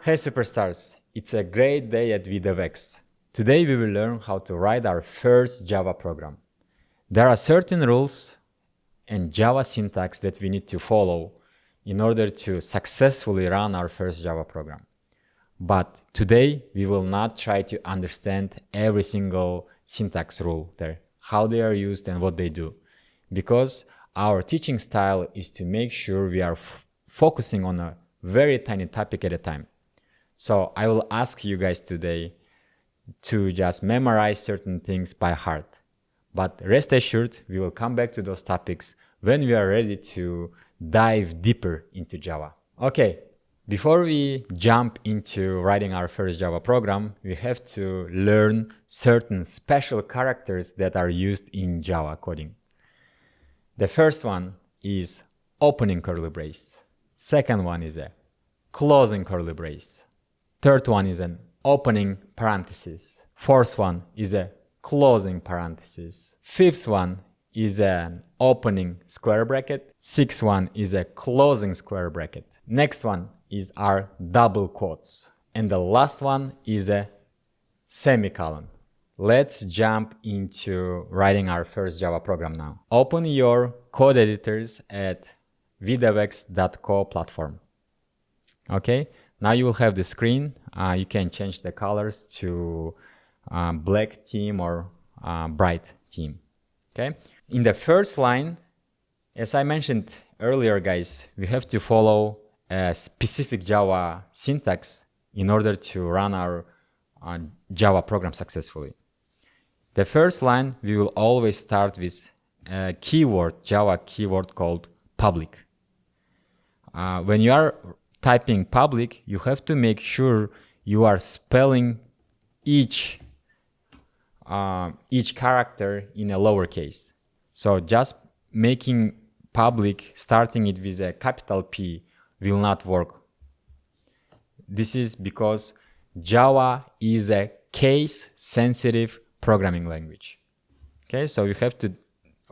Hey superstars, it's a great day at VDevX. Today we will learn how to write our first Java program. There are certain rules and Java syntax that we need to follow in order to successfully run our first Java program. But today we will not try to understand every single syntax rule there, how they are used and what they do. Because our teaching style is to make sure we are focusing on a very tiny topic at a time. So I will ask you guys today to just memorize certain things by heart. But rest assured, we will come back to those topics when we are ready to dive deeper into Java. Okay, before we jump into writing our first Java program, we have to learn certain special characters that are used in Java coding. The first one is opening curly brace. Second one is a closing curly brace. Third one is an opening parenthesis. Fourth one is a closing parenthesis. Fifth one is an opening square bracket. Sixth one is a closing square bracket. Next one is our double quotes. And the last one is a semicolon. Let's jump into writing our first Java program now. Open your code editors at vdevx.co platform. Okay, now you will have the screen. You can change the colors to black theme or bright theme. Okay, in the first line, as I mentioned earlier, guys, we have to follow a specific Java syntax in order to run our Java program successfully. The first line, we will always start with a keyword, Java keyword called public. When you are typing public, you have to make sure you are spelling each character in a lowercase. So just making public, starting it with a capital P, will not work. This is because Java is a case-sensitive programming language. Okay, so you have to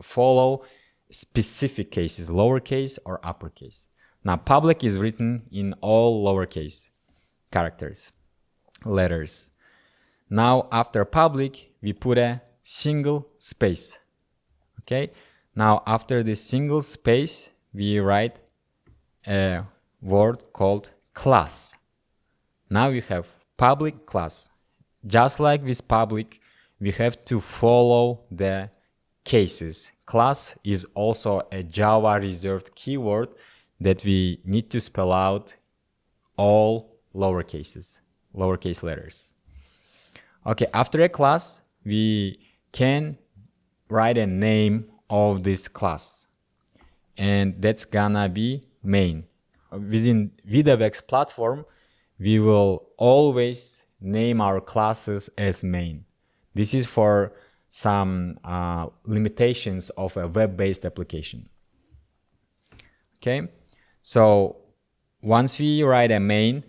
follow specific cases, lowercase or uppercase. Now, public is written in all lowercase characters, letters. Now, after public, we put a single space. Okay, now after this single space, we write a word called class. Now we have public class. Just like with public, we have to follow the cases. Class is also a Java reserved keyword that we need to spell out all lowercase letters. Okay, after a class, we can write a name of this class. And that's gonna be main. Within VDevX platform, we will always name our classes as main. This is for some limitations of a web-based application. Okay, so once we write a main,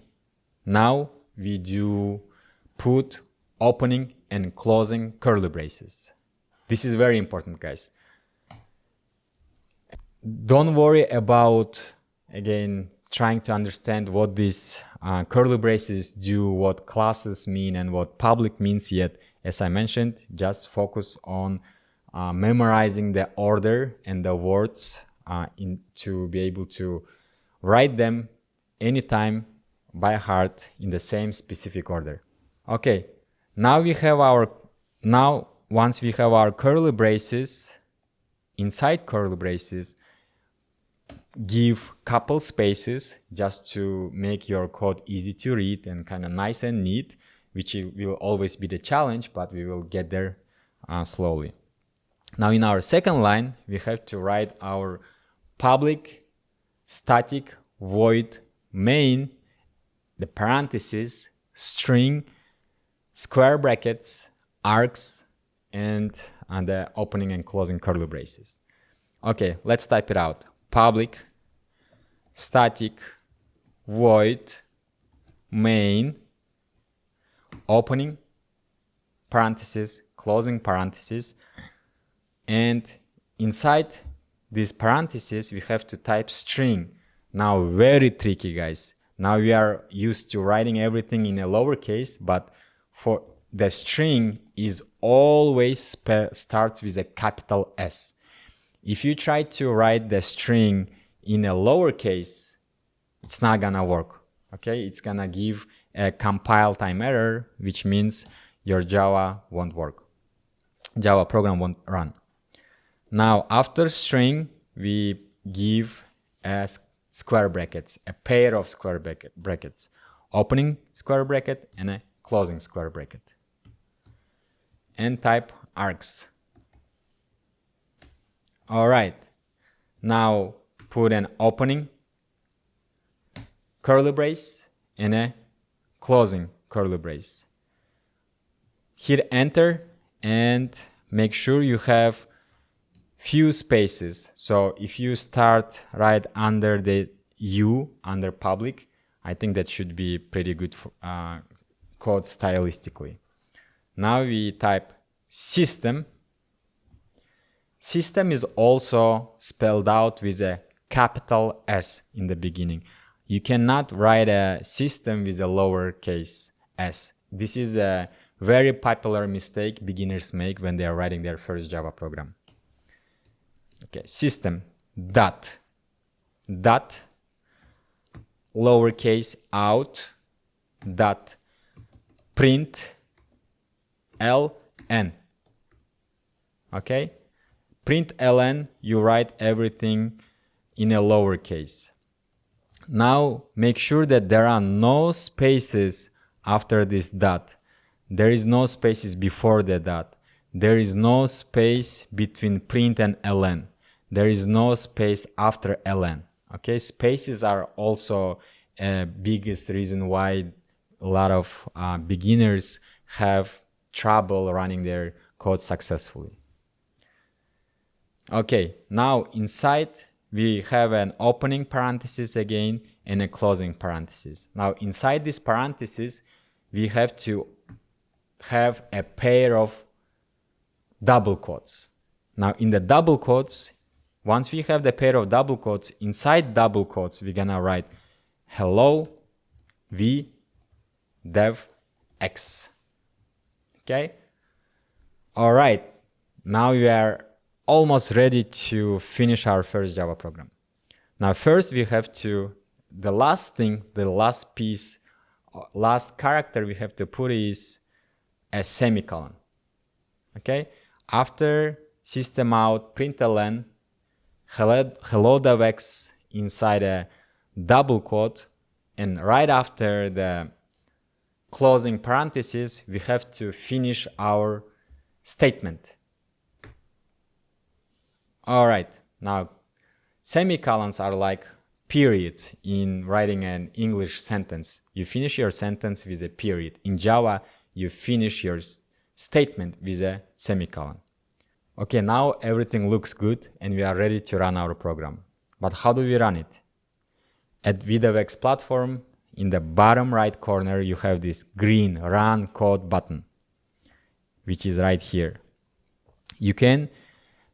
now we do put opening and closing curly braces. This is very important, guys. Don't worry about, again, trying to understand what these curly braces do, what classes mean, and what public means yet. As I mentioned, just focus on memorizing the order and the words to be able to write them anytime by heart in the same specific order. Okay, now once we have our curly braces, inside curly braces, give couple spaces just to make your code easy to read and kind of nice and neat, which will always be the challenge, but we will get there slowly. Now in our second line, we have to write our public static void main, the parentheses, string, square brackets, arcs, and the opening and closing curly braces. Okay, let's type it out. Public static void main, opening parentheses, closing parentheses, and inside these parentheses we have to type string. Now very tricky, guys. Now we are used to writing everything in a lowercase, but for the string is always starts with a capital S. If you try to write the string in a lowercase, it's not gonna work. Okay, it's gonna give a compile time error, which means your Java won't work. Java program won't run. Now after string, we give a square brackets, a pair of square brackets, opening square bracket and a closing square bracket, and type args. All right, now put an opening curly brace and a closing curly brace. Hit enter and make sure you have few spaces. So if you start right under the U, under public, I think that should be pretty good for, code stylistically. Now we type system. System is also spelled out with a capital S in the beginning. You cannot write a system with a lowercase s. This is a very popular mistake beginners make when they are writing their first Java program. Okay, system dot lowercase out dot print ln. Okay, print ln, you write everything in a lowercase. Now make sure that there are no spaces after this dot. There is no spaces before the dot. There is no space between print and ln. There is no space after ln. Okay, spaces are also a biggest reason why a lot of beginners have trouble running their code successfully. Okay, now inside we have an opening parenthesis again and a closing parenthesis. Now inside this parenthesis, we have to have a pair of double quotes. Now in the double quotes, once we have the pair of double quotes, inside double quotes, we're gonna write hello v dev x. Okay? All right, now we are almost ready to finish our first Java program. Now first we have to, the last thing, the last piece, last character we have to put is a semicolon. Okay? After System.out.println, hello dev x inside a double quote, and right after the closing parenthesis, we have to finish our statement. All right, now semicolons are like periods in writing an English sentence. You finish your sentence with a period. In Java, you finish your statement with a semicolon. Okay, now everything looks good and we are ready to run our program. But how do we run it? At VDevX platform, in the bottom right corner, you have this green Run Code button, which is right here. You can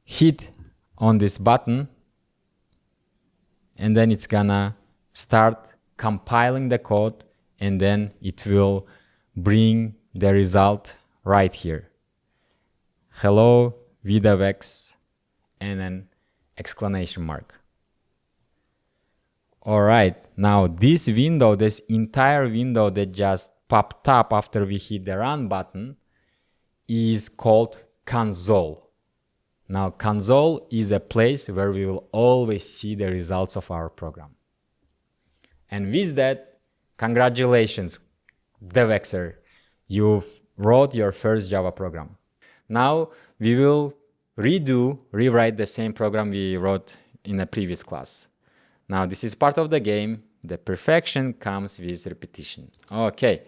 hit on this button and then it's gonna start compiling the code, and then it will bring the result right here. Hello VDevX and an exclamation mark. All right, now this window, this entire window that just popped up after we hit the run button is called console. Now console is a place where we will always see the results of our program. And with that, congratulations, DevXer, you've wrote your first Java program. Now we will rewrite the same program we wrote in a previous class. Now this is part of the game. The perfection comes with repetition. Okay,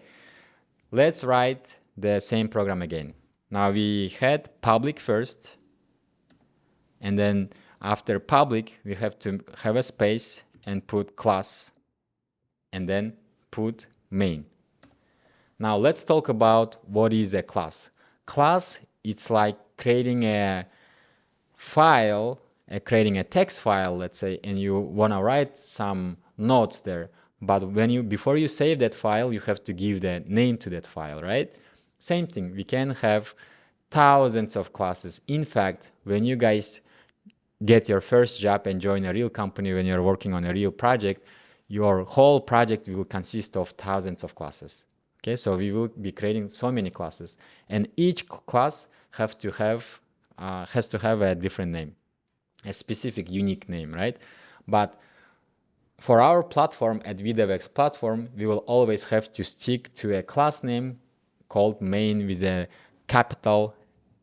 let's write the same program again. Now we had public first, and then after public we have to have a space and put class, and then put main. Now let's talk about what is a class. Class, it's like creating a file, creating a text file, let's say, and you want to write some notes there. but before you save that file, you have to give the name to that file, right? Same thing, we can have thousands of classes. In fact, when you guys get your first job and join a real company, when you're working on a real project, your whole project will consist of thousands of classes. Okay, so we will be creating so many classes, and each class has to have a different name, a specific unique name, right? But for our platform at VDevX platform, we will always have to stick to a class name called main with a capital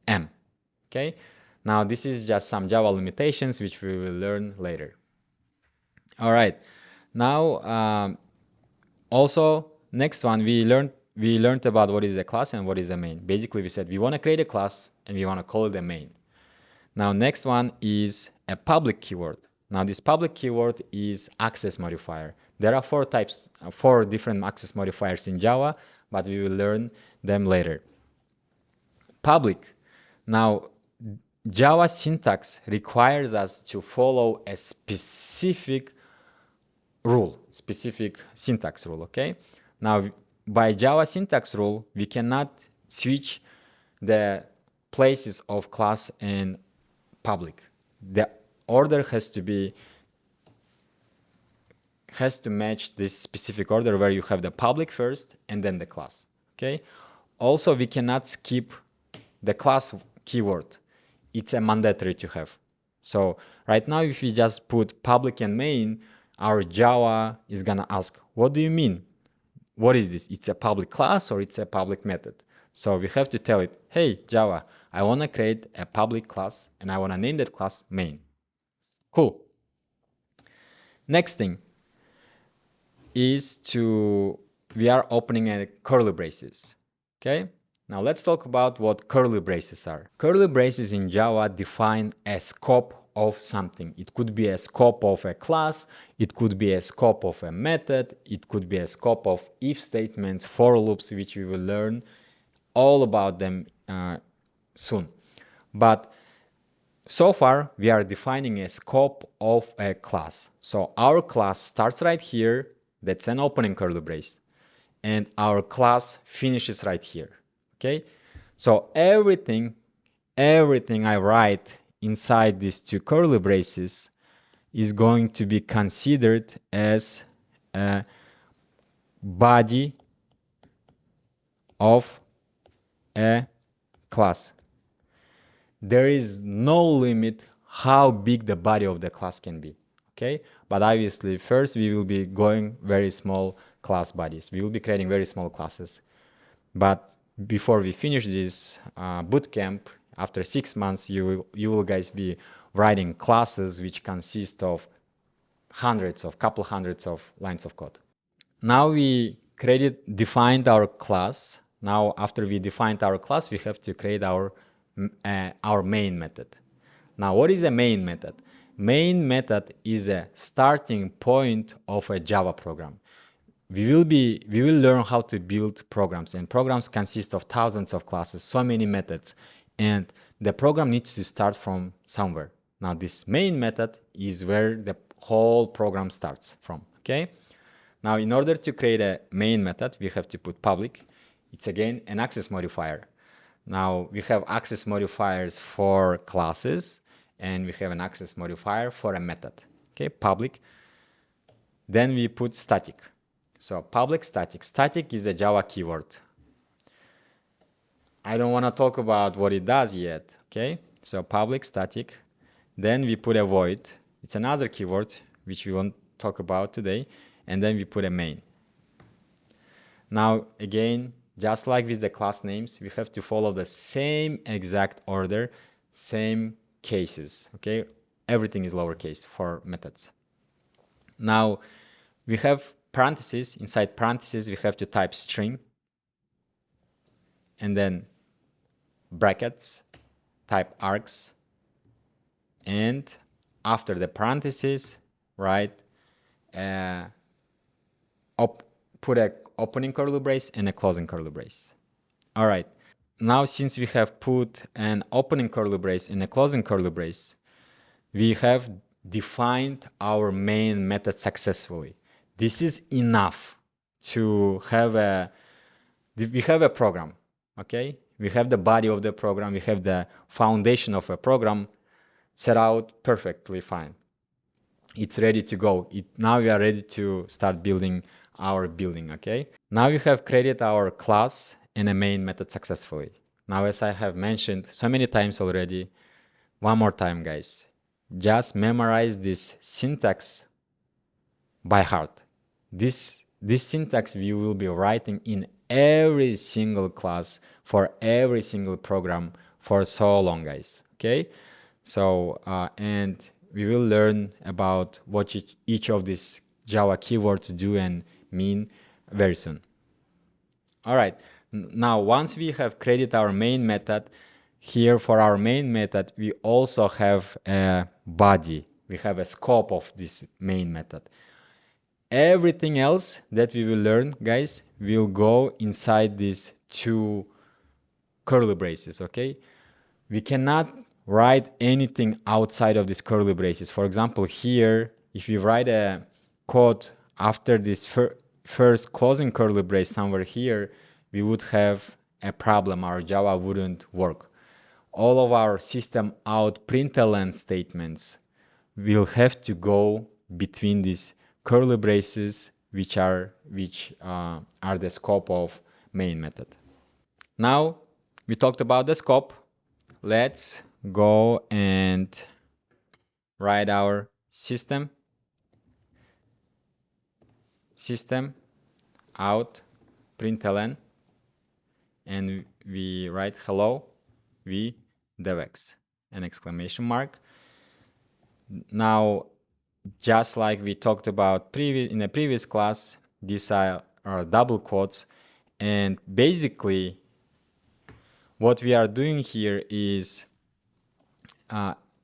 M. Okay, now this is just some Java limitations which we will learn later. All right, now also next one, we learned about what is a class and what is a main. Basically, we said we want to create a class and we want to call it a main. Now next one is a public keyword. Now this public keyword is access modifier. There are four different access modifiers in Java, but we will learn them later. Public. Now Java syntax requires us to follow a specific rule, specific syntax rule, okay? Now by Java syntax rule, we cannot switch the places of class and public. The order has to match this specific order where you have the public first and then the class. Okay. Also, we cannot skip the class keyword. It's a mandatory to have. So right now, if we just put public and main, our Java is gonna ask, what do you mean? What is this? It's a public class or it's a public method? So we have to tell it, hey, Java, I want to create a public class and I want to name that class main. Cool. Next thing is we are opening a curly braces. Okay. Now let's talk about what curly braces are. Curly braces in Java define a scope of something. It could be a scope of a class, it could be a scope of a method, it could be a scope of if statements, for loops, which we will learn all about them soon. But so far, we are defining a scope of a class. So our class starts right here, that's an opening curly brace, and our class finishes right here. Okay, so everything I write inside these two curly braces is going to be considered as a body of a class. There is no limit how big the body of the class can be. Okay, but obviously first we will be going very small class bodies. We will be creating very small classes. But before we finish this bootcamp, after 6 months, you will guys be writing classes which consist of couple hundreds of lines of code. Now we defined our class. Now after we defined our class, we have to create our main method. Now what is a main method? Main method is a starting point of a Java program. We will learn how to build programs, and programs consist of thousands of classes, so many methods, and the program needs to start from somewhere. Now this main method is where the whole program starts from. Okay. Now in order to create a main method, we have to put public. It's again an access modifier. Now we have access modifiers for classes and we have an access modifier for a method. Okay, public. Then we put static. So public static. Static is a Java keyword. I don't want to talk about what it does yet. Okay, so public static. Then we put a void. It's another keyword which we won't talk about today. And then we put a main. Now again, just like with the class names, we have to follow the same exact order, same cases, okay? Everything is lowercase for methods. Now, we have parentheses. Inside parentheses, we have to type string, and then brackets, type args, and after the parentheses, write, put a opening curly brace and a closing curly brace. All right. Now, since we have put an opening curly brace and a closing curly brace, we have defined our main method successfully. this is enough to have we have a program, okay? We have the body of the program, we have the foundation of a program set out perfectly fine. It's ready to go. Now we are ready to start building our building, okay? Now we have created our class and a main method successfully. Now, as I have mentioned so many times already, one more time, guys, just memorize this syntax by heart. This syntax we will be writing in every single class for every single program for so long, guys, okay? So, and we will learn about what each of these Java keywords do and mean very soon. All right, now once we have created our main method, here for our main method, we also have a body. We have a scope of this main method. Everything else that we will learn, guys, will go inside these two curly braces, okay? We cannot write anything outside of these curly braces. For example, here, if you write a code after this first closing curly brace somewhere here, we would have a problem. Our Java wouldn't work. All of our System.out.println statements will have to go between these curly braces, which are the scope of main method. Now we talked about the scope. Let's go and write our System.out.println, and we write hello v devx, an exclamation mark. Now, just like we talked about in the previous class, these are double quotes, and basically what we are doing here is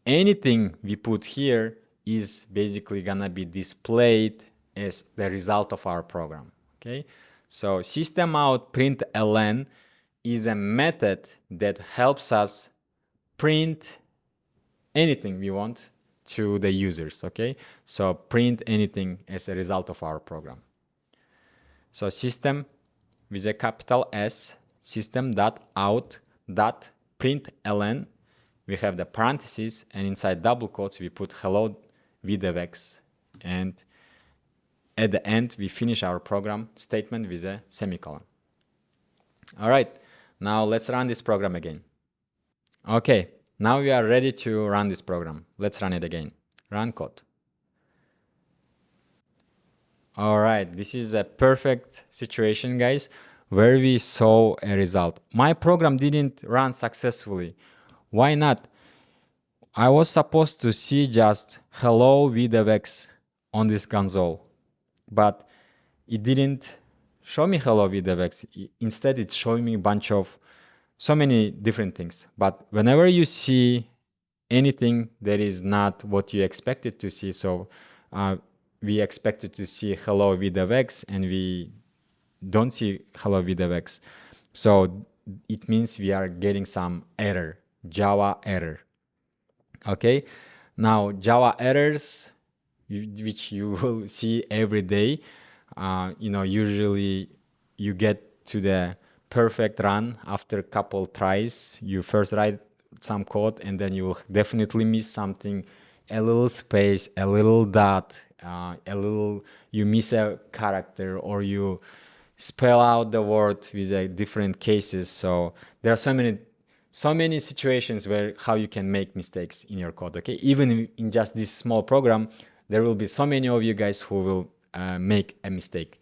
anything we put here is basically gonna be displayed as the result of our program, okay? So System.out.println is a method that helps us print anything we want to the users, okay? So print anything as a result of our program. So system with a capital S, System.out.println, we have the parentheses, and inside double quotes we put hello vdevx, and at the end we finish our program statement with a semicolon. All right, now let's run this program again. Okay, now we are ready to run this program. Let's run it again. Run code. All right, this is a perfect situation, guys, where we saw a result. My program didn't run successfully. Why not? I was supposed to see just hello vdevx on this console, but it didn't show me hello vdevx. Instead, it's showing me a bunch of so many different things. But whenever you see anything that is not what you expected to see, so we expected to see hello vdevx and we don't see hello vdevx, so it means we are getting some error, Java error. Okay, now Java errors, which you will see every day, usually you get to the perfect run after a couple tries. You first write some code and then you will definitely miss something, a little space, a little dot, you miss a character, or you spell out the word with different cases. So there are so many situations where how you can make mistakes in your code, okay? Even in just this small program, there will be so many of you guys who will make a mistake.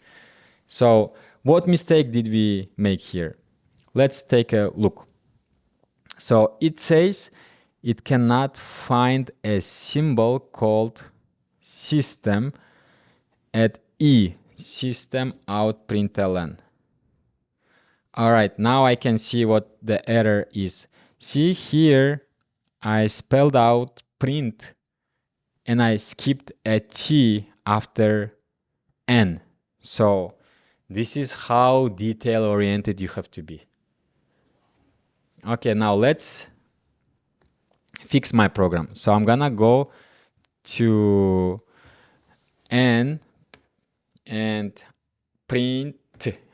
So what mistake did we make here? Let's take a look. So it says it cannot find a symbol called system at E, System.out.println. All right, now I can see what the error is. See here, I spelled out print and I skipped a T after N. So this is how detail-oriented you have to be. Okay, now let's fix my program. So I'm gonna go to N and print.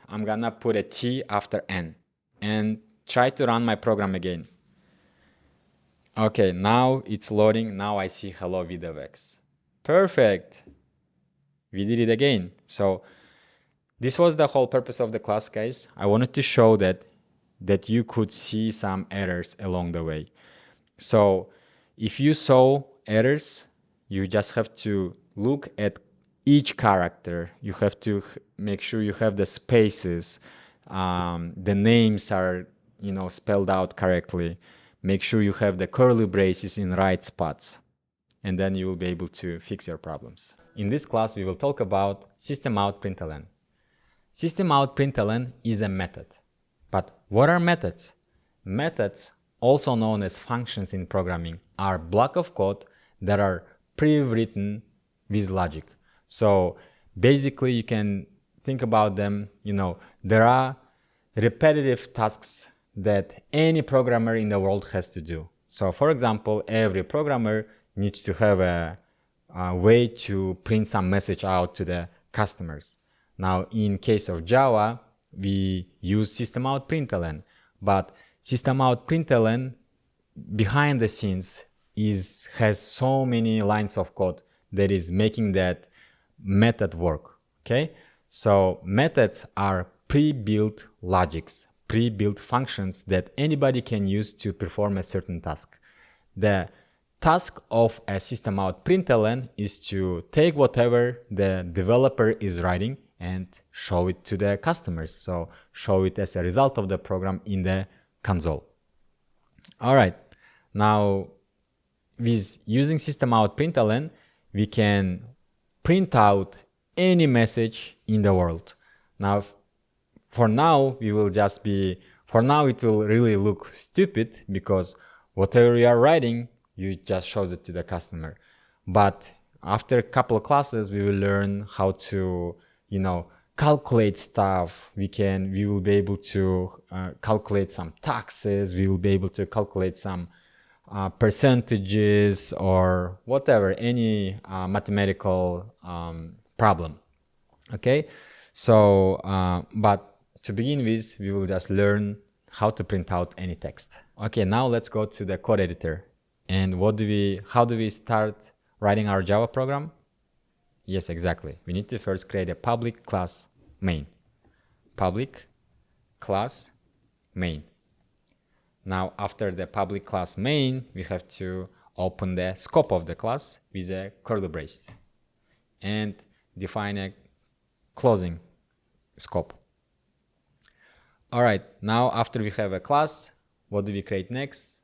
I'm gonna put a T after N and try to run my program again. Okay, now it's loading. Now I see hello VidWX. Perfect. We did it again. So this was the whole purpose of the class, guys. I wanted to show that you could see some errors along the way. So if you saw errors, you just have to look at each character. You have to make sure you have the spaces, the names are spelled out correctly. Make sure you have the curly braces in right spots, and then you will be able to fix your problems. In this class, we will talk about System.out.println. System.out.println is a method. But what are methods? Methods, also known as functions in programming, are blocks of code that are pre-written with logic. So basically you can think about them, there are repetitive tasks that any programmer in the world has to do. So for example, every programmer needs to have a way to print some message out to the customers. Now, in case of Java, we use System.out.println, but System.out.println behind the scenes has so many lines of code that is making that method work. Okay, so methods are pre-built logics, pre-built functions that anybody can use to perform a certain task. The task of a System.out.println is to take whatever the developer is writing and show it to the customers. So show it as a result of the program in the console. All right, now with using System.out.println, we can print out any message in the world. Now, for now, it will really look stupid because whatever you are writing, you just shows it to the customer. But after a couple of classes, we will learn how to, calculate stuff. We will be able to calculate some taxes. We will be able to calculate some percentages or whatever, any mathematical problem. Okay, so but to begin with, we will just learn how to print out any text. Okay, now let's go to the code editor. And how do we start writing our Java program? Yes, exactly. We need to first create a public class main. Public class main. Now, after the public class main, we have to open the scope of the class with a curly brace and define a closing scope. All right, now after we have a class, what do we create next?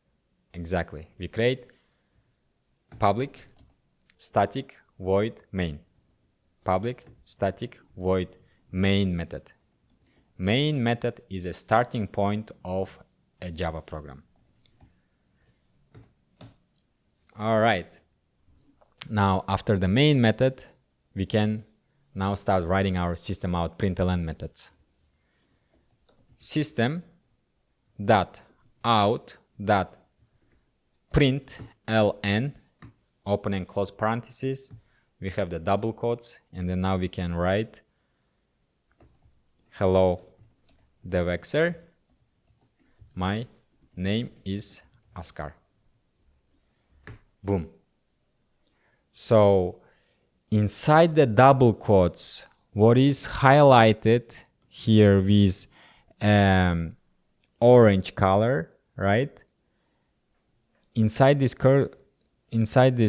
Exactly, we create public static void main. Public static void main method. Main method is a starting point of a Java program. All right, now after the main method, we can now start writing our System.out.println methods. System.out.println, open and close parentheses. We have the double quotes, and then now we can write hello devexer. My name is Oscar. Boom. So inside the double quotes, what is highlighted here with orange color, right? Inside this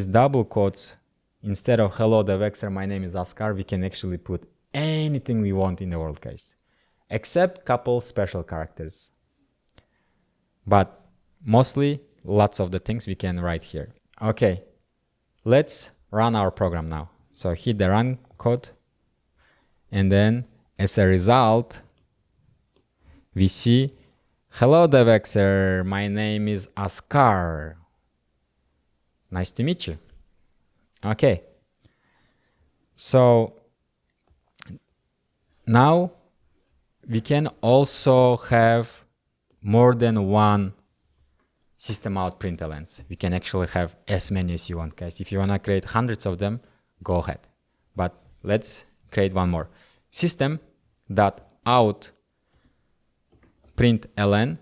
double quotes, instead of hello devexer, my name is Oscar, we can actually put anything we want in the world, guys, except couple special characters. But mostly lots of the things we can write here. Okay, let's run our program now. So hit the run code, and then as a result, we see hello devexer, my name is Oscar. Nice to meet you. Okay, so now we can also have more than one System.out.printlns. We can actually have as many as you want, guys. If you want to create hundreds of them, go ahead. But let's create one more. System.out.println.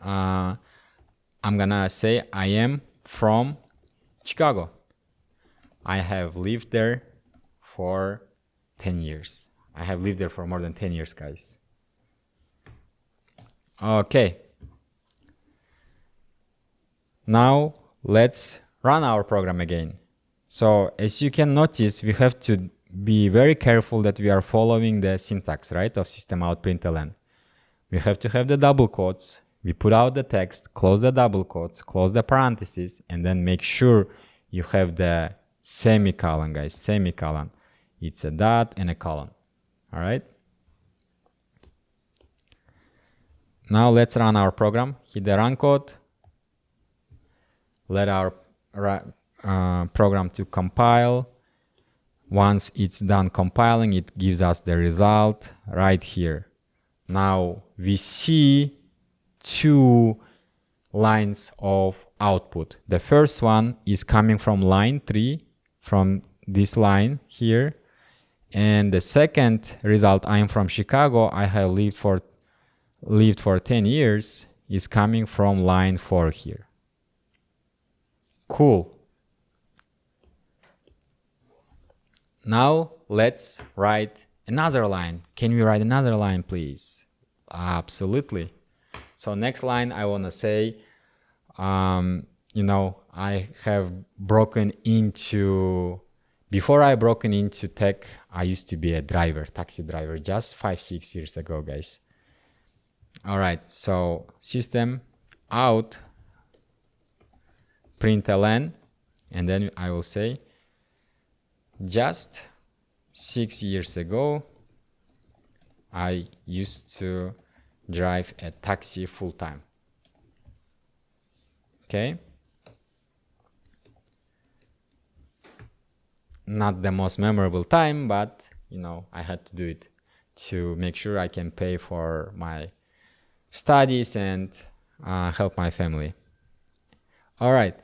I'm gonna say I am from Chicago. I have lived there for 10 years. I have lived there for more than 10 years, guys. Okay. Now let's run our program again. So as you can notice, we have to be very careful that we are following the syntax, right, of System.out.println. We have to have the double quotes. We put out the text, close the double quotes, close the parentheses, and then make sure you have the semicolon, guys, semicolon. It's a dot and a colon, all right? Now let's run our program. Hit the run code. Let our program to compile. Once it's done compiling, it gives us the result right here. Now we see two lines of output. The first one is coming from line 3, from this line here. And the second result, I am from Chicago, I have lived for 10 years, is coming from line 4 here. Cool. Now let's write another line. Can we write another line, please? Absolutely. So next line, I want to say, I have broken into, before I broken into tech, I used to be a driver, taxi driver, just 5-6 years ago, guys. All right, so System.out.println, and then I will say, just 6 years ago, I used to drive a taxi full time. Okay. Not the most memorable time, but I had to do it to make sure I can pay for my studies and help my family. All right.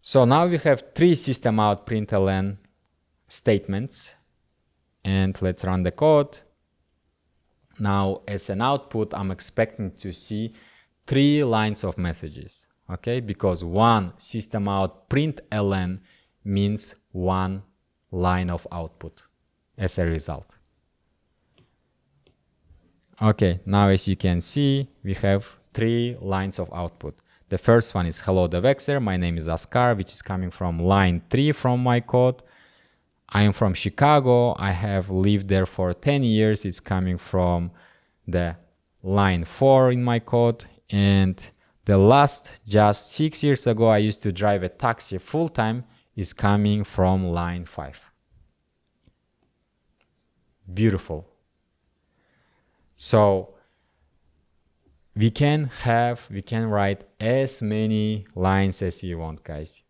So now we have 3 System.out.println statements, and let's run the code. Now, as an output, I'm expecting to see 3 lines of messages, okay? Because one System.out.println means 1 line of output as a result. Okay, now as you can see, we have 3 lines of output. The first one is hello devexer, my name is Oskar, which is coming from line 3 from my code. I am from Chicago, I have lived there for 10 years, it's coming from the line 4 in my code. And the last, just 6 years ago, I used to drive a taxi full time, is coming from line 5. Beautiful. So we can write as many lines as you want, guys.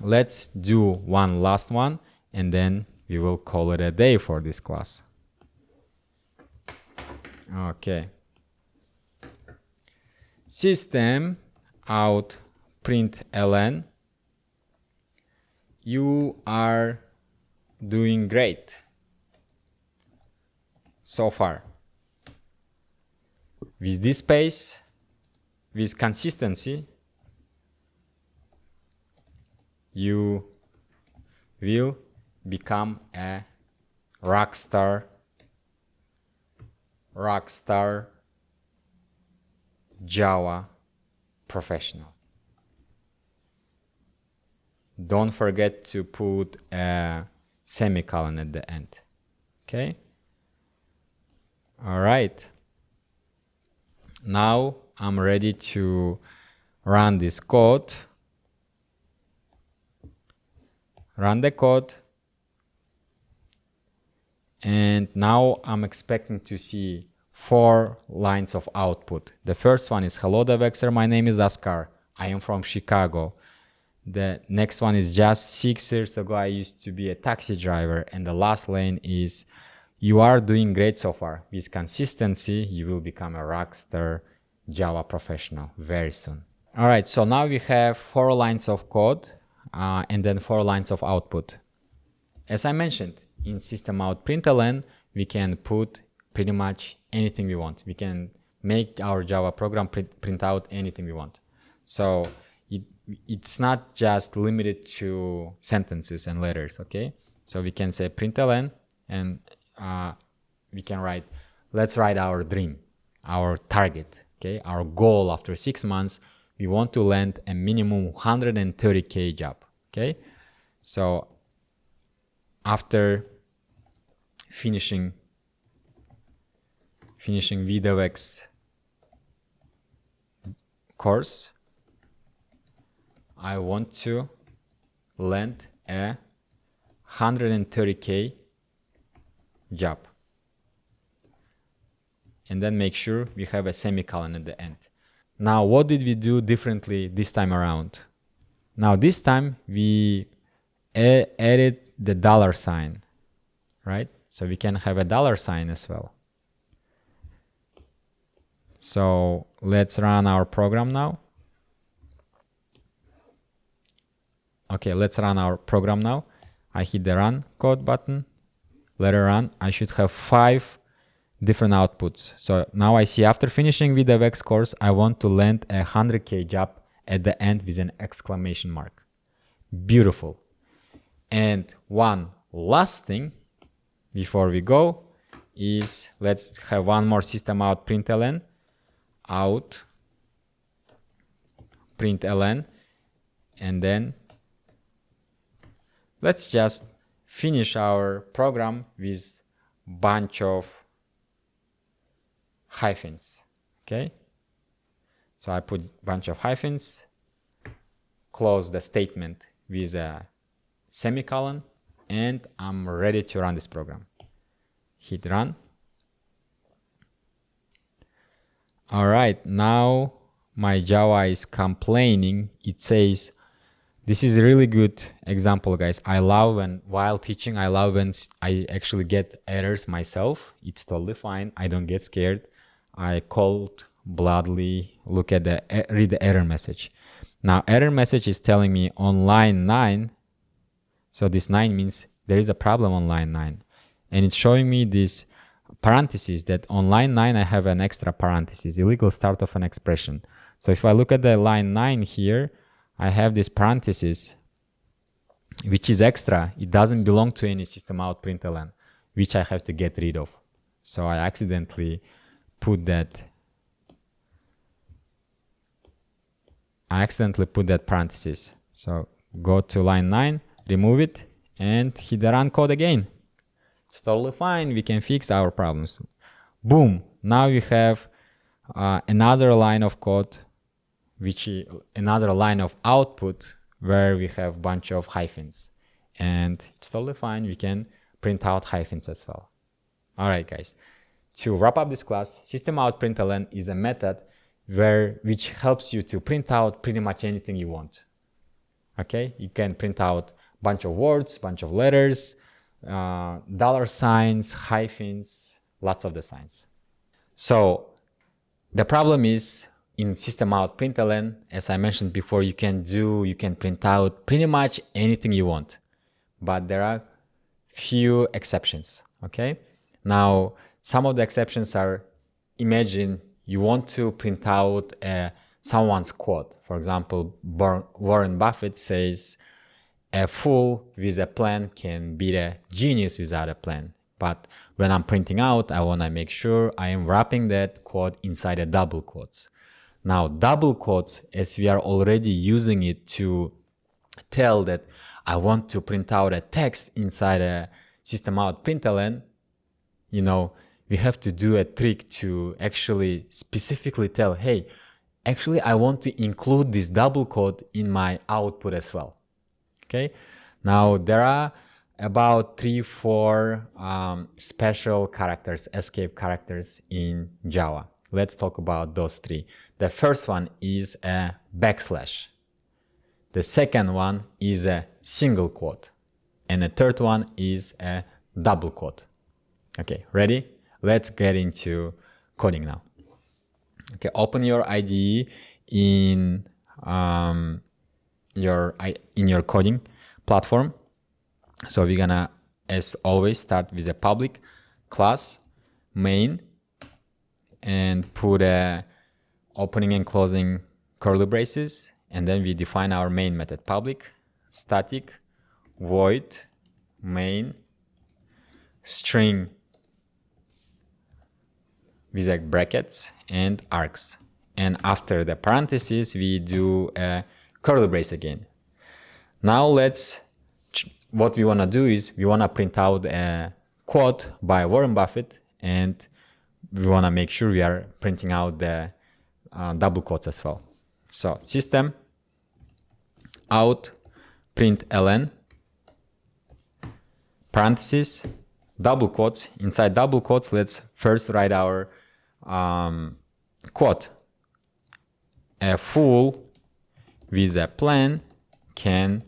Let's do one last one, and then we will call it a day for this class. Okay. System.out.println. You are doing great so far. With this pace, with consistency, you will become a rock star Java professional. Don't forget to put a semicolon at the end. Okay? All right. Now I'm ready to run this code. Run the code. And now I'm expecting to see 4 lines of output. The first one is hello devexer, my name is Oskar. I am from Chicago. The next one is just 6 years ago I used to be a taxi driver. And the last line is you are doing great so far. With consistency, you will become a rockstar Java professional very soon. All right, so now we have 4 lines of code. and then 4 lines of output. As I mentioned, in System.out.println, we can put pretty much anything we want. We can make our Java program print out anything we want. So it's not just limited to sentences and letters, okay? So we can say println, and we can write, let's write our dream, our target, okay? Our goal after 6 months, we want to land a minimum 130K job, okay? So after finishing VDevX course, I want to land a 130K job, and then make sure we have a semicolon at the end. Now, what did we do differently this time around? Now, this time we added the $sign, right? So we can have a $sign as well. So let's run our program now. Okay, let's run our program now. I hit the run code button. Let it run. I should have 5 different outputs. So now I see after finishing VDevX course, I want to land a 100K job at the end with an exclamation mark. Beautiful. And one last thing before we go is, let's have one more System.out.println, println, and then let's just finish our program with bunch of hyphens, okay? So I put bunch of hyphens, close the statement with a semicolon, and I'm ready to run this program. Hit run. All right, now my Java is complaining. It says, this is a really good example, guys. I love when, while teaching, I love when I actually get errors myself. It's totally fine. I don't get scared. I cold bloodedly look at read the error message. Now, error message is telling me on line 9. So this 9 means there is a problem on line 9. And it's showing me this parentheses that on line 9 I have an extra parenthesis, illegal start of an expression. So if I look at the line 9 here, I have this parenthesis, which is extra. It doesn't belong to any System.out.println, which I have to get rid of. So I accidentally put that parenthesis. So go to line 9, remove it, and hit the run code again. It's totally fine. We can fix our problems. Boom. Now you have another line of code, another line of output where we have a bunch of hyphens. And it's totally fine. We can print out hyphens as well. All right, guys. To wrap up this class, System.out.println is a method which helps you to print out pretty much anything you want. Okay, you can print out a bunch of words, bunch of letters, $signs, hyphens, lots of the signs. So the problem is in System.out.println, as I mentioned before, you can print out pretty much anything you want, but there are few exceptions. Okay, now some of the exceptions are, imagine you want to print out someone's quote. For example, Warren Buffett says, a fool with a plan can beat a genius without a plan. But when I'm printing out, I want to make sure I am wrapping that quote inside a double quotes. Now, double quotes, as we are already using it to tell that I want to print out a text inside a System.out.println, we have to do a trick to actually specifically tell, hey, actually, I want to include this double quote in my output as well. Okay, now there are about 3-4 special characters, escape characters in Java. Let's talk about those 3. The first one is a backslash. The second one is a single quote. And the third one is a double quote. Okay, ready? Let's get into coding now. Okay, open your IDE in in your coding platform. So we're gonna, as always, start with a public class main and put a opening and closing curly braces, and then we define our main method: public static void main string with like brackets and arcs, and after the parentheses we do a curly brace again. Now what we want to do is we want to print out a quote by Warren Buffett, and we want to make sure we are printing out the double quotes as well. So System.out.println parentheses double quotes. Inside double quotes, let's first write our quote: a fool with a plan can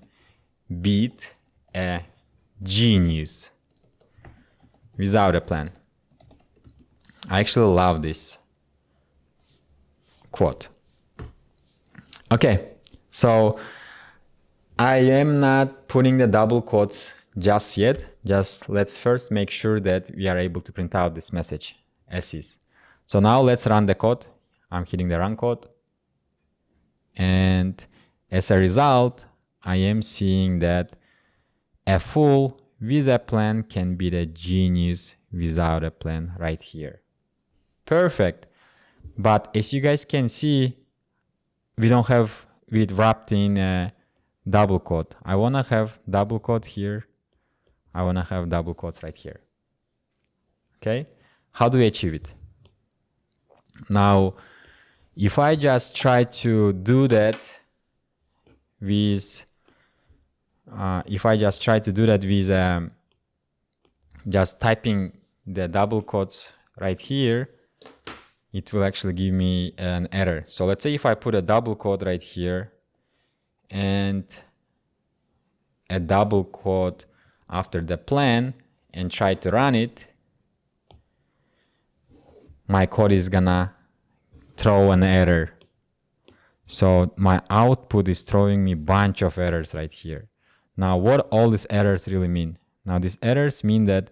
beat a genius without a plan. I actually love this quote. Okay, so I am not putting the double quotes just yet. Just let's first make sure that we are able to print out this message as is. So now let's run the code. I'm hitting the run code, and as a result, I am seeing that a fool with a plan can beat a genius without a plan right here. Perfect. But as you guys can see, we wrapped in a double quote. I want to have double quote here. I want to have double quotes right here. Okay. How do we achieve it? Now, if I just try to do that with just typing the double quotes right here, it will actually give me an error. So let's say if I put a double quote right here and a double quote after the plan and try to run it, my code is gonna throw an error. So my output is throwing me a bunch of errors right here. Now, what all these errors really mean? Now, these errors mean that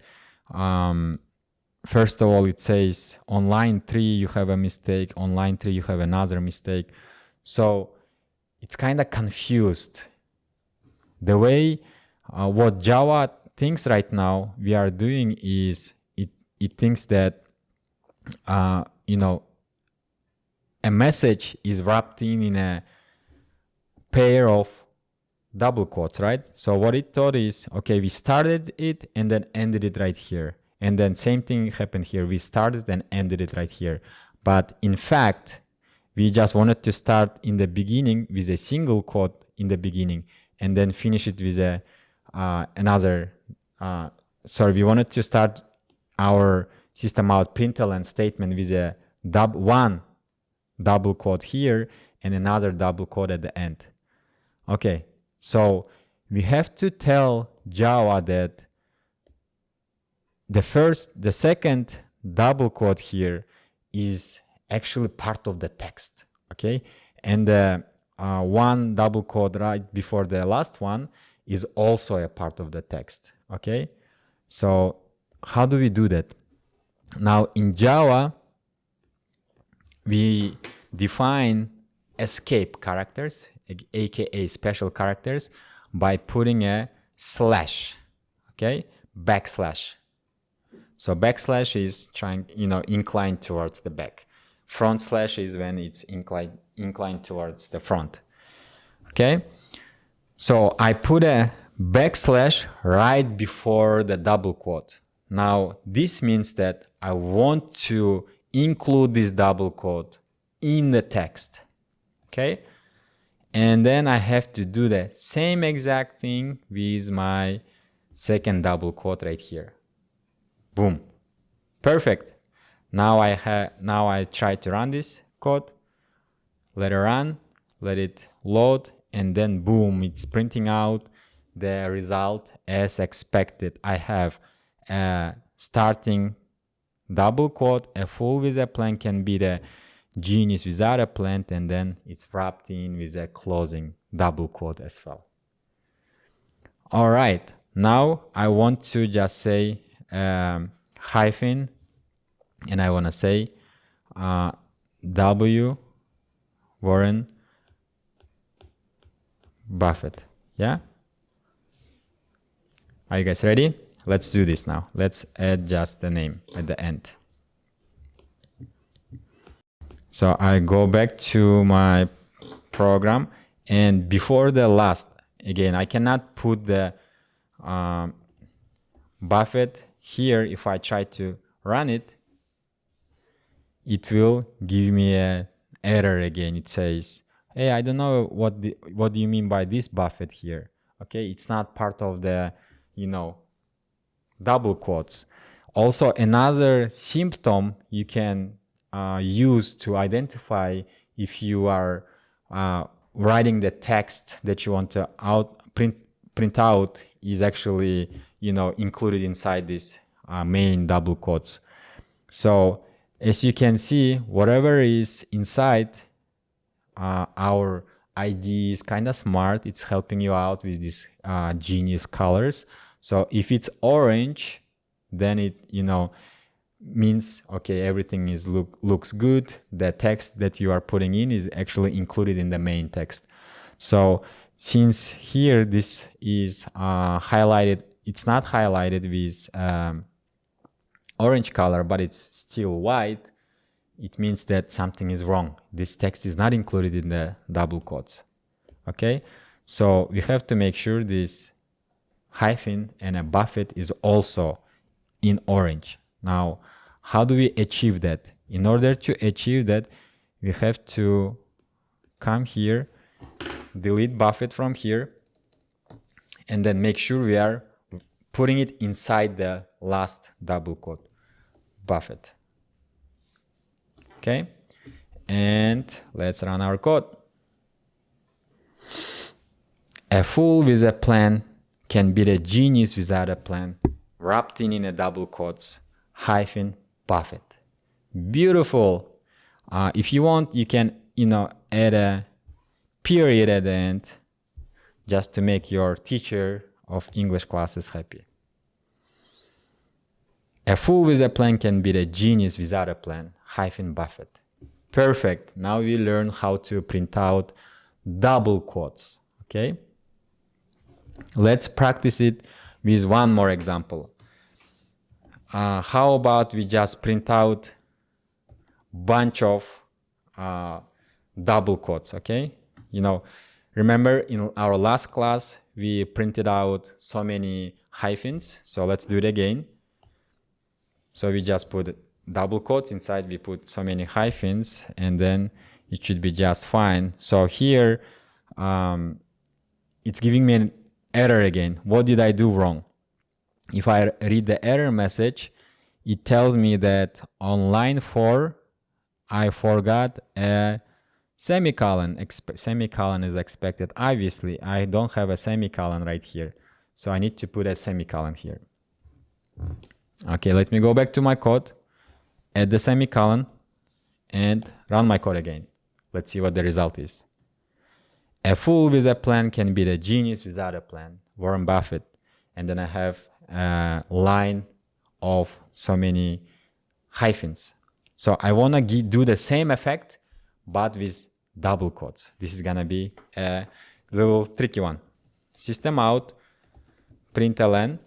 first of all, it says on line 3 you have a mistake, on line 3 you have another mistake. So it's kind of confused. The way what Java thinks right now we are doing is it thinks that a message is wrapped in a pair of double quotes, right? So what it thought is, okay, we started it and then ended it right here. And then same thing happened here. We started and ended it right here. But in fact, we just wanted to start in the beginning with a single quote in the beginning and then finish it with we wanted to start our System.out.println statement with a one double quote here and another double quote at the end. Okay, so we have to tell Java that the second double quote here is actually part of the text, okay? And the one double quote right before the last one is also a part of the text, okay? So how do we do that? Now in Java, we define escape characters, aka special characters, by putting a slash, okay? Backslash. So backslash is inclined towards the back. Front slash is when it's inclined towards the front. Okay? So I put a backslash right before the double quote. Now this means that I want to include this double quote in the text. Okay? And then I have to do the same exact thing with my second double quote right here. Boom. Perfect. Now I try to run this code. Let it run, let it load, and then boom, it's printing out the result as expected. I have a starting double quote, a fool with a plan can beat a genius without a plant, and then it's wrapped in with a closing double quote as well. All right, now I want to just say hyphen, and I want to say W. Warren Buffett. Yeah? Are you guys ready? Let's do this now. Let's add just the name at the end. So I go back to my program, and before the last, again, I cannot put the Buffett here. If I try to run it, it will give me an error again. It says, hey, I don't know what do you mean by this Buffett here. Okay, it's not part of the, double quotes. Also, another symptom you can use to identify if you are writing the text that you want to print out is actually, included inside this main double quotes. So as you can see, whatever is inside our ID is kind of smart. It's helping you out with these genius colors. So if it's orange, then it, means, okay, everything is looks good. The text that you are putting in is actually included in the main text. So since here this is highlighted, it's not highlighted with orange color, but it's still white, it means that something is wrong. This text is not included in the double quotes. Okay, so we have to make sure this hyphen and a Buffett is also in orange. Now, how do we achieve that? In order to achieve that, we have to come here, delete Buffett from here, and then make sure we are putting it inside the last double quote, Buffett. Okay, and let's run our code. A fool with a plan can beat a genius without a plan, wrapped in a double quotes, hyphen Buffett. Beautiful. If you want, you can, add a period at the end just to make your teacher of English classes happy. A fool with a plan can beat a genius without a plan, hyphen Buffett. Perfect. Now we learn how to print out double quotes. Okay. Let's practice it with one more example. How about we just print out bunch of double quotes, okay? Remember in our last class, we printed out so many hyphens. So let's do it again. So we just put double quotes inside, we put so many hyphens, and then it should be just fine. So here, it's giving me an error again. What did I do wrong? If I read the error message, it tells me that on line 4, I forgot a semicolon. Semicolon is expected. Obviously, I don't have a semicolon right here. So I need to put a semicolon here. Okay, let me go back to my code, add the semicolon, and run my code again. Let's see what the result is. A fool with a plan can beat a genius without a plan, Warren Buffett. And then I have a line of so many hyphens. So I want to do the same effect, but with double quotes. This is going to be a little tricky one. System.out.println,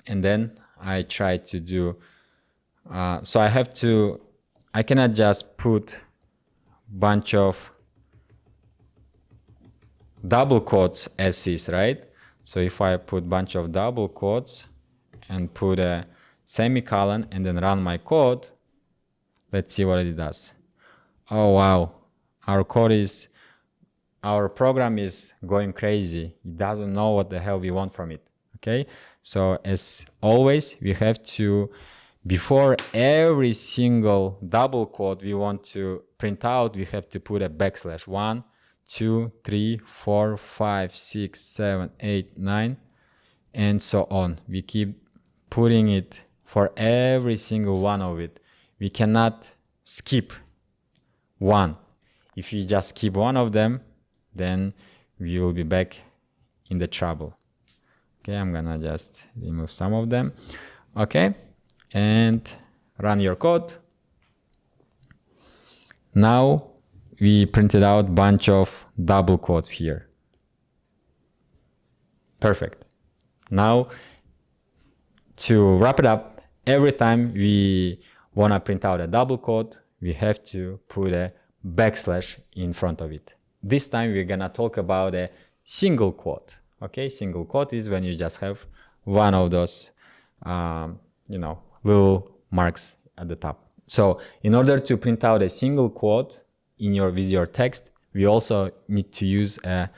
and then I try to do, so I cannot just put bunch of double quotes as is, right? So if I put bunch of double quotes and put a semicolon and then run my code, let's see what it does. Oh wow, our program is going crazy. It doesn't know what the hell we want from it. Okay, so as always, we have to, before every single double quote we want to print out, we have to put a backslash. 1, 2, 3, 4, 5, 6, 7, 8, 9, and so on. We keep putting it for every single one of it. We cannot skip 1. If you just keep one of them, then we will be back in the trouble. Okay, I'm gonna just remove some of them. Okay, and run your code. Now we printed out bunch of double quotes here. Perfect. Now to wrap it up, every time we wanna print out a double quote, we have to put a backslash in front of it. This time we're gonna talk about a single quote. Okay, single quote is when you just have one of those, little marks at the top. So in order to print out a single quote with your text, we also need to use a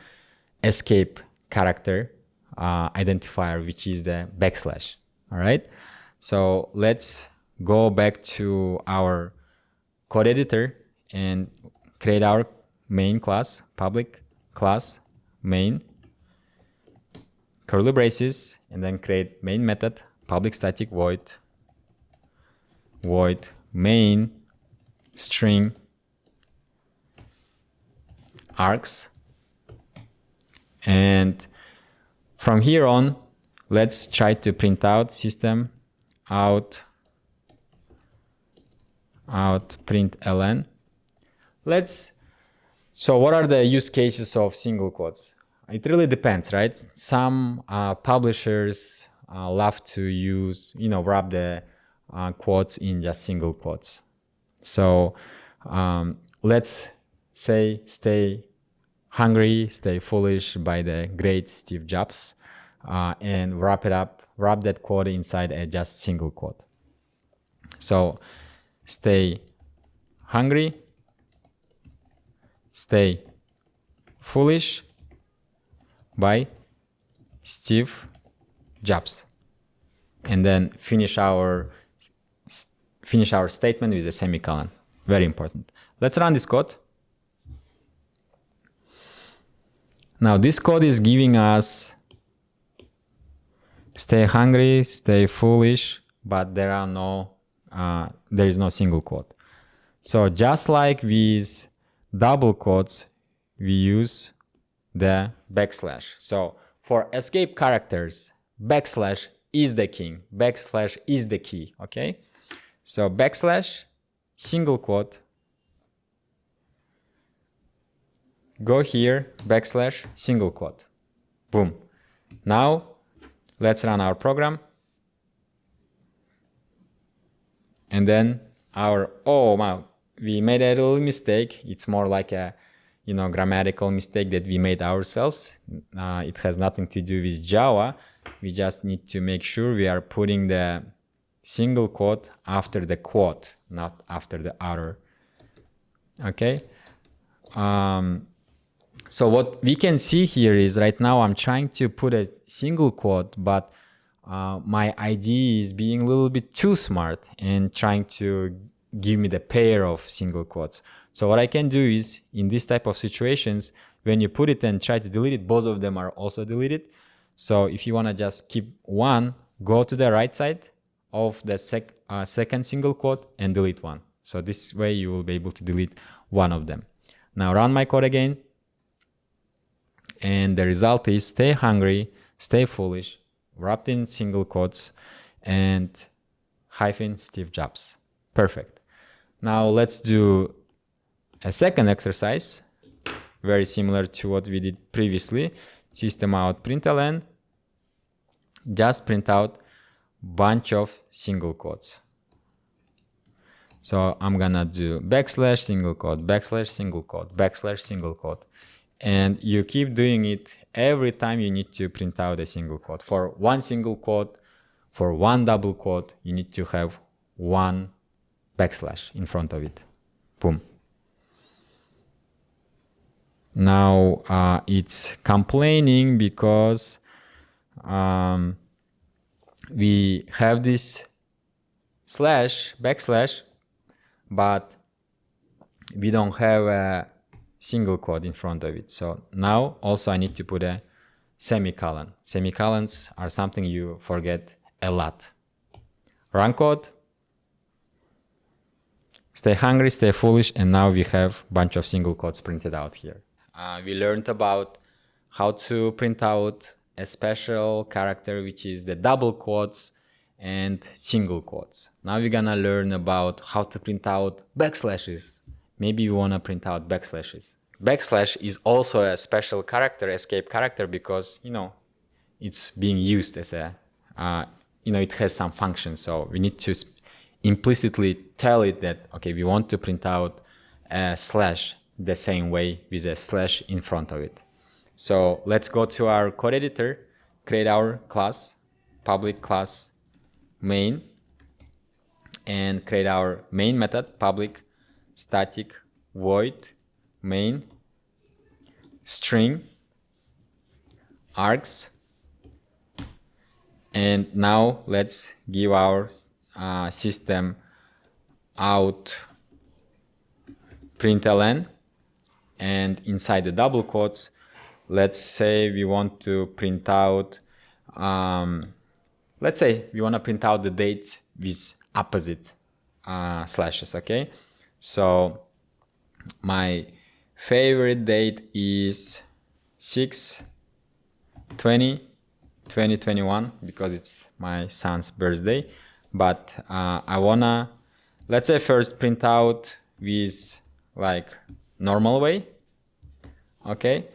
escape character identifier, which is the backslash. All right. So let's go back to our code editor and create our main class, public class main, curly braces, and then create main method, public static void main string args. And from here on, let's try to print out System.out.println. So what are the use cases of single quotes? It really depends, right? Some publishers love to use, wrap the quotes in just single quotes. So let's say Stay Hungry, Stay Foolish by the great Steve Jobs, and wrap that quote inside a just single quote. So Stay Hungry, Stay Foolish by Steve Jobs, and then finish our statement with a semicolon. Very important. Let's run this code. Now this code is giving us Stay Hungry, Stay Foolish, but there is no single quote. So just like with double quotes, we use the backslash. So for escape characters, backslash is the king. Backslash is the key, okay? So backslash, single quote, go here, backslash, single quote. Boom. Now let's run our program. And then we made a little mistake. It's more like a grammatical mistake that we made ourselves. It has nothing to do with Java. We just need to make sure we are putting the single quote after the quote, not after the other. Okay. So what we can see here is right now I'm trying to put a single quote, but my IDE is being a little bit too smart and trying to give me the pair of single quotes. So what I can do is, in this type of situations, when you put it and try to delete it, both of them are also deleted. So if you want to just keep one, go to the right side of the second single quote and delete one. So this way you will be able to delete one of them. Now run my code again. And the result is Stay Hungry, Stay Foolish, wrapped in single quotes, and hyphen Steve Jobs. Perfect. Now let's do a second exercise, very similar to what we did previously. System.out.println, just print out bunch of single quotes. So I'm gonna do backslash single quote, backslash single quote, backslash single quote. And you keep doing it every time you need to print out a single quote. For one single quote, for one double quote, you need to have one backslash in front of it. Boom. Now it's complaining because we have this backslash, but we don't have a single quote in front of it. So now also I need to put a semicolon. Semicolons are something you forget a lot. Run code. stay hungry, stay foolish, and now we have a bunch of single quotes printed out here. We learned about how to print out a special character, which is the double quotes and single quotes. Now we're gonna learn about how to print out backslashes. Maybe you wanna print out backslashes. Backslash is also a special character, escape character, because, you know, it's being used as a, you know, it has some function. So we need to implicitly tell it that, okay, we want to print out a slash the same way with a slash in front of it. So let's go to our code editor, create our class, public class main, and create our main method, public static void main string args. And now let's give our system out println, and inside the double quotes, let's say we want to print out, let's say we want to print out the date with opposite slashes, okay? So my favorite date is 6/20/2021 because it's my son's birthday. But I wanna, let's say, first print out with like normal way, okay?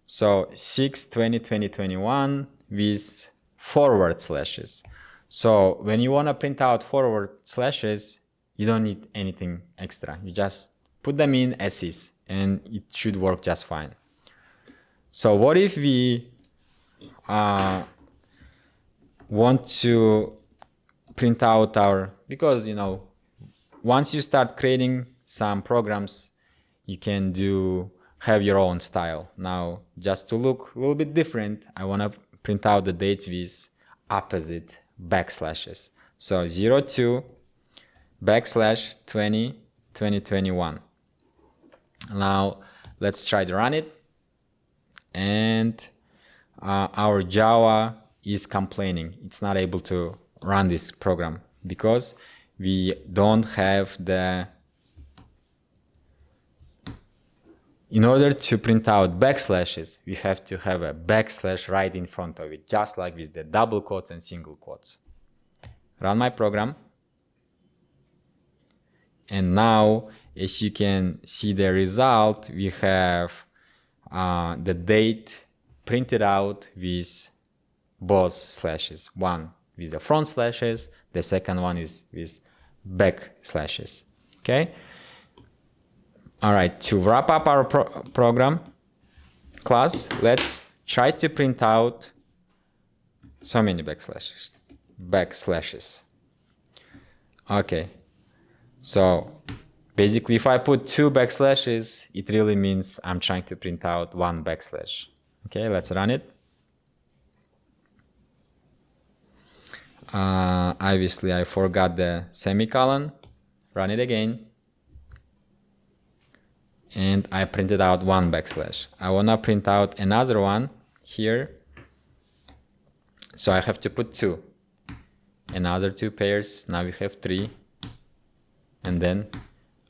So 6/20/2021 with forward slashes. So when you wanna print out forward slashes, you don't need anything extra. You just put them in as is, and it should work just fine. So what if we want to print out our, because, you know, once you start creating some programs, you can have your own style. Now, just to look a little bit different, I want to print out the dates with opposite backslashes. So 02/20/2021. Now let's try to run it, and our Java is complaining. It's not able to run this program because we don't have the, in order to print out backslashes, we have to have a backslash right in front of it, just like with the double quotes and single quotes. Run my program. And now, as you can see the result, we have the date printed out with both slashes. One with the front slashes, the second one is with back slashes. Okay? All right, to wrap up our program class, let's try to print out so many backslashes. Okay, so basically if I put 2 backslashes, it really means I'm trying to print out 1 backslash. Okay, let's run it. Obviously I forgot the semicolon. Run it again. And I printed out 1 backslash. I want to print out another one here. So I have to put 2. Another 2 pairs. Now we have 3. And then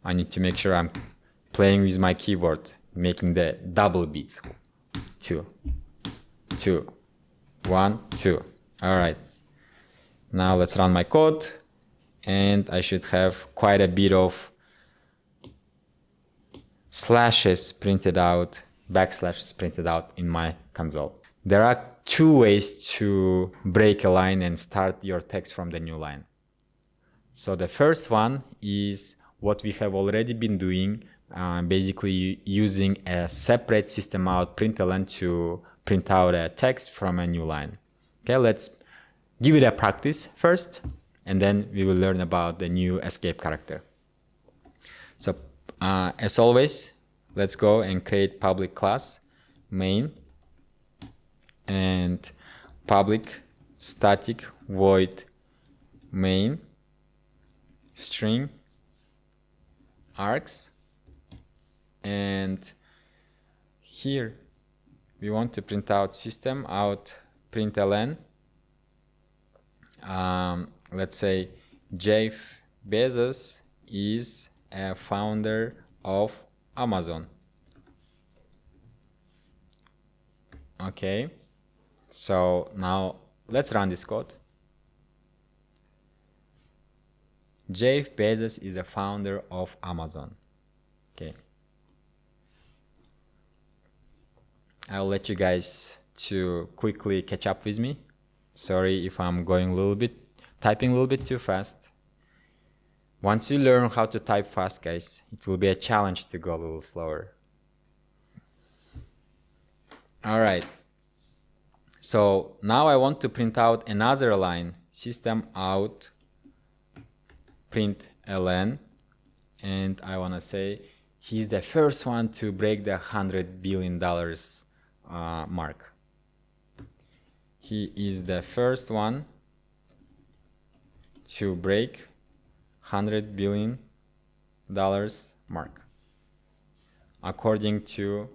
I need to make sure I'm playing with my keyboard, making the double beats. 2, 2, 1, 2. All right. Now let's run my code. And I should have quite a bit of slashes printed out, backslashes printed out in my console. There are 2 ways to break a line and start your text from the new line. So the first one is what we have already been doing, basically using a separate System.out.println to print out a text from a new line. Okay, let's give it a practice first, and then we will learn about the new escape character. So as always, let's go and create public class main and public static void main string args, and here we want to print out System.out.println. Let's say Jeff Bezos is a founder of Amazon. Okay, so now let's run this code. Jeff Bezos is a founder of Amazon. Okay, I'll let you guys to quickly catch up with me. Sorry if I'm going typing a little bit too fast. Once you learn how to type fast, guys, it will be a challenge to go a little slower. All right. So now I want to print out another line, System.out.println, and I want to say he's the first one to break the $100 billion mark. He is the first one to break $100 billion mark, according to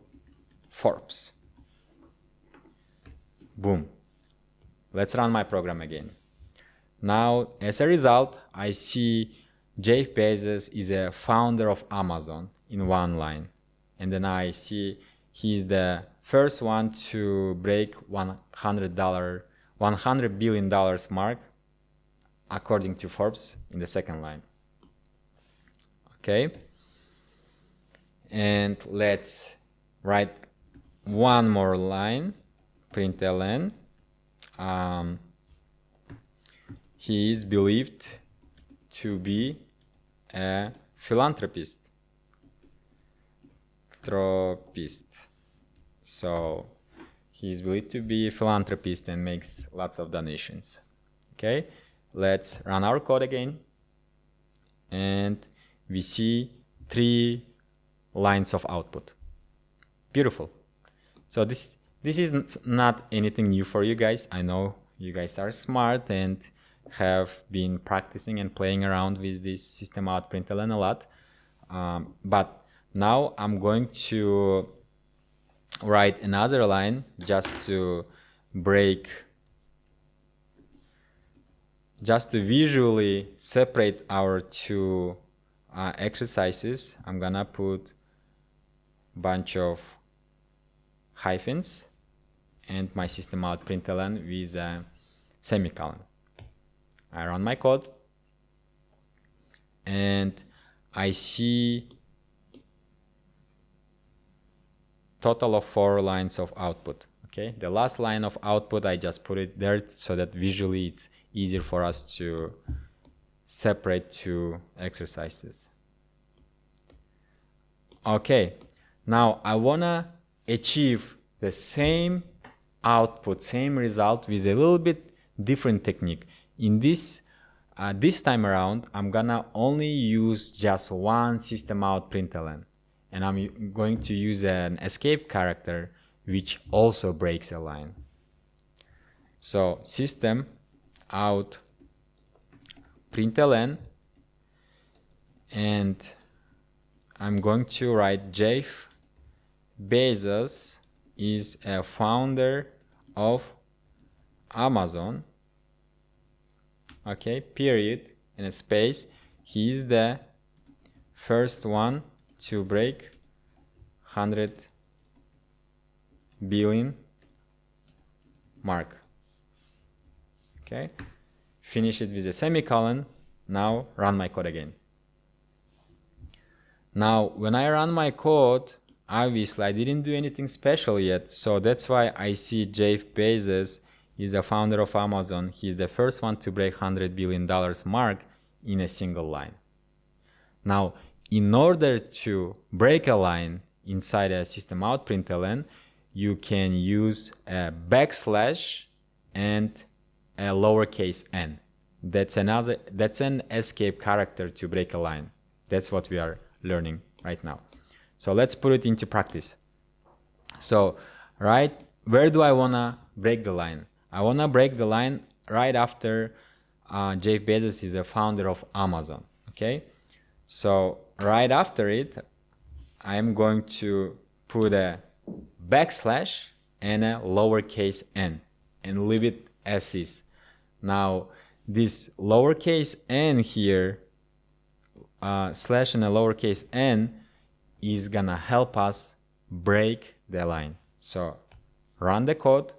Forbes. Boom. Let's run my program again. Now, as a result, I see Jeff Bezos is a founder of Amazon in one line. And then I see he's the first one to break $100 billion mark, according to Forbes, in the second line. Okay. And let's write one more line, println. He is believed to be a philanthropist. So he is believed to be a philanthropist and makes lots of donations. Okay, let's run our code again. And we see 3 lines of output. Beautiful. So this is not anything new for you guys. I know you guys are smart and have been practicing and playing around with this System.out.println a lot. But now I'm going to write another line just to visually separate our 2 exercises. I'm gonna put a bunch of hyphens and my System.out.println with a semicolon. I run my code and I see total of 4 lines of output. Okay, the last line of output, I just put it there so that visually it's easier for us to separate 2 exercises. Okay, now I wanna achieve the same output, same result with a little bit different technique. In this time around, I'm gonna only use just one System.out.println, and I'm going to use an escape character which also breaks a line. So System.out.println, and I'm going to write Jeff Bezos is a founder of Amazon. Okay, period, and a space. He is the first one to break 100 billion mark. Okay, finish it with a semicolon. Now run my code again. Now when I run my code, obviously I didn't do anything special yet, so that's why I see Jeff Bezos is the founder of Amazon. He's the first one to break $100 billion mark in a single line. Now, in order to break a line inside a System.out.println, you can use a backslash and a lowercase n. That's an escape character to break a line. That's what we are learning right now. So let's put it into practice. So, right, where do I wanna break the line? I wanna break the line right after Jeff Bezos is the founder of Amazon. Okay, so right after it, I am going to put a backslash and a lowercase n and leave it as is. Now this lowercase n here slash and a lowercase n is gonna help us break the line. So run the code,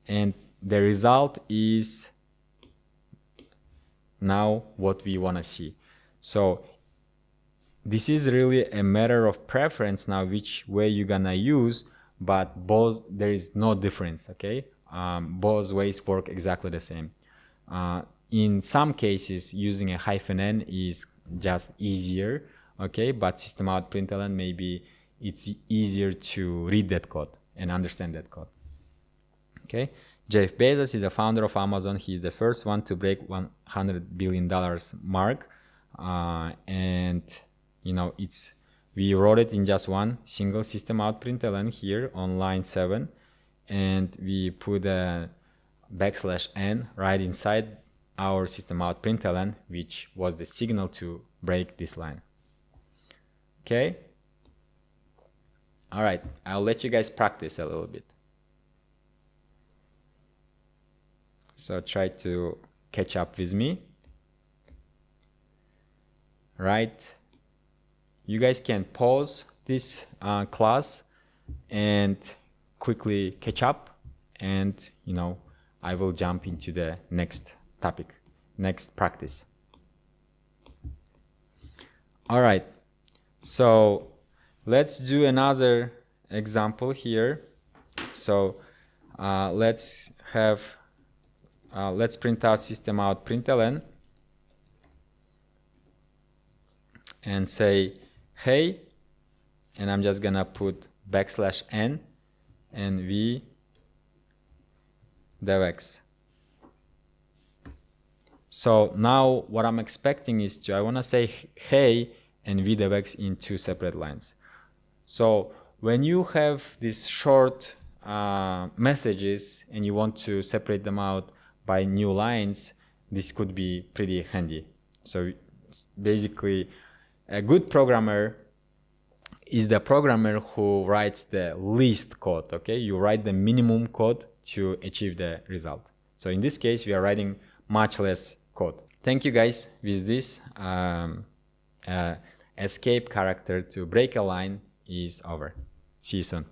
and the result is now what we want to see. So this is really a matter of preference now which way you're gonna use, but both, there is no difference, okay? Both ways work exactly the same. In some cases, using a -n is just easier, okay? But System.out.println, maybe it's easier to read that code and understand that code. Okay, Jeff Bezos is the founder of Amazon. He's the first one to break $100 billion mark, and you know, we wrote it in just one single System.out.println here on line 7, and we put a \n right inside our System.out.println, which was the signal to break this line. Okay. All right, I'll let you guys practice a little bit. So try to catch up with me. Right? You guys can pause this class and quickly catch up, and you know, I will jump into the next topic, next practice. All right, so let's do another example here. So let's print out System.out.println and say, hey, and I'm just gonna put \n and v \x. So now what I'm expecting is I want to say hey and v \x in two separate lines. So when you have these short messages and you want to separate them out by new lines, this could be pretty handy. So basically, a good programmer is the programmer who writes the least code, okay? You write the minimum code to achieve the result. So in this case, we are writing much less code. Thank you guys. With this, escape character to break a line is over. See you soon.